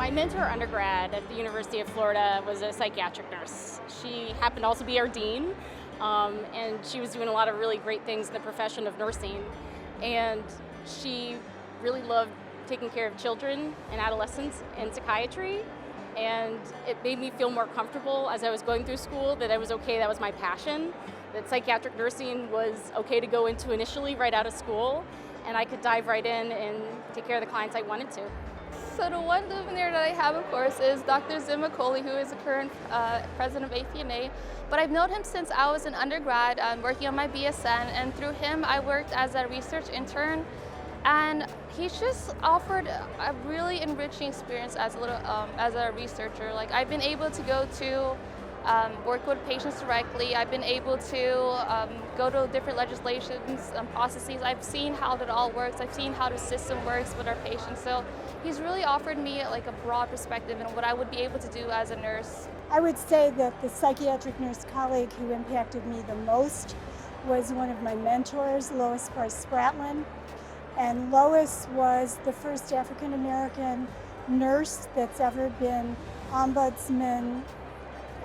My mentor undergrad at the University of Florida was a psychiatric nurse. She happened to also be our dean, and she was doing a lot of really great things in the profession of nursing. And she really loved taking care of children and adolescents in psychiatry. And it made me feel more comfortable as I was going through school that I was okay, that was my passion, that psychiatric nursing was okay to go into initially right out of school, and I could dive right in and take care of the clients I wanted to. So the one luminary that I have, of course, is Dr. Zim McCauley, who is the current president of APNA. But I've known him since I was an undergrad, working on my BSN, and through him I worked as a research intern. And he's just offered a really enriching experience as a researcher. Like, I've been able to go to work with patients directly. I've been able to go to different legislations and processes. I've seen how that all works. I've seen how the system works with our patients. So he's really offered me like a broad perspective in what I would be able to do as a nurse. I would say that the psychiatric nurse colleague who impacted me the most was one of my mentors, Lois Price-Spratlin. And Lois was the first African-American nurse that's ever been Ombudsman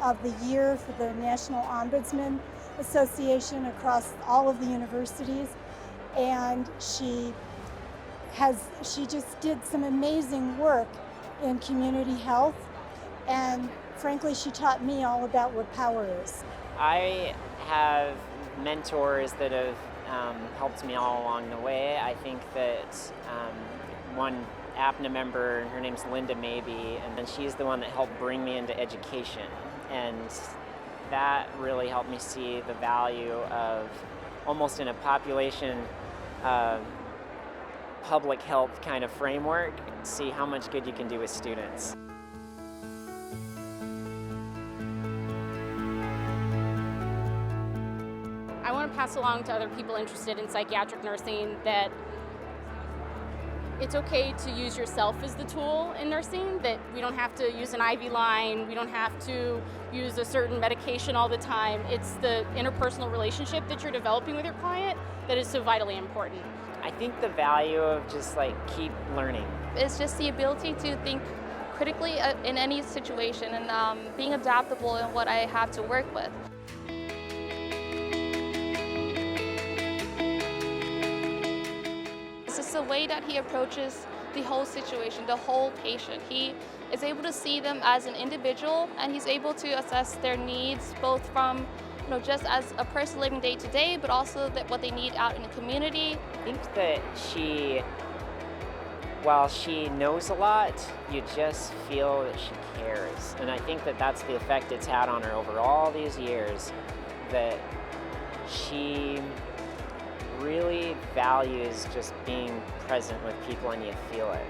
of the Year for the National Ombudsman Association across all of the universities. And she just did some amazing work in community health. And frankly, she taught me all about what power is. I have mentors that have helped me all along the way. I think that one APNA member, her name's Linda Maybe, and then she's the one that helped bring me into education. And that really helped me see the value of, almost in a population public health kind of framework, see how much good you can do with students. I want to pass along to other people interested in psychiatric nursing that it's okay to use yourself as the tool in nursing, that we don't have to use an IV line, we don't have to use a certain medication all the time. It's the interpersonal relationship that you're developing with your client that is so vitally important. I think the value of just like keep learning. It's just the ability to think critically in any situation and being adaptable in what I have to work with. It's just the way that he approaches the whole situation, the whole patient. He is able to see them as an individual, and he's able to assess their needs both from just as a person living day to day, but also that what they need out in the community. I think that while she knows a lot, you just feel that she cares. And I think that that's the effect it's had on her over all these years, that she really values just being present with people and you feel it.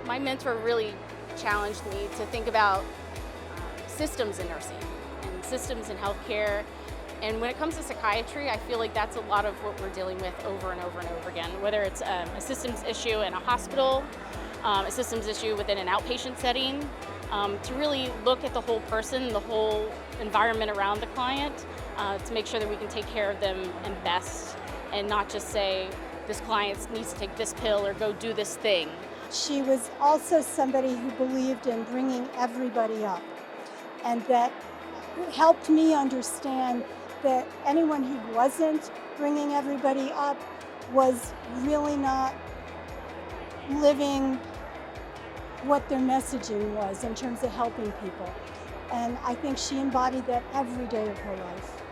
My mentor really challenged me to think about systems in nursing and systems in healthcare. And when it comes to psychiatry, I feel like that's a lot of what we're dealing with over and over and over again, whether it's a systems issue in a hospital, a systems issue within an outpatient setting, to really look at the whole person, the whole environment around the client, to make sure that we can take care of them and best, and not just say, this client needs to take this pill or go do this thing. She was also somebody who believed in bringing everybody up, and that helped me understand that anyone who wasn't bringing everybody up was really not living what their messaging was in terms of helping people. And I think she embodied that every day of her life.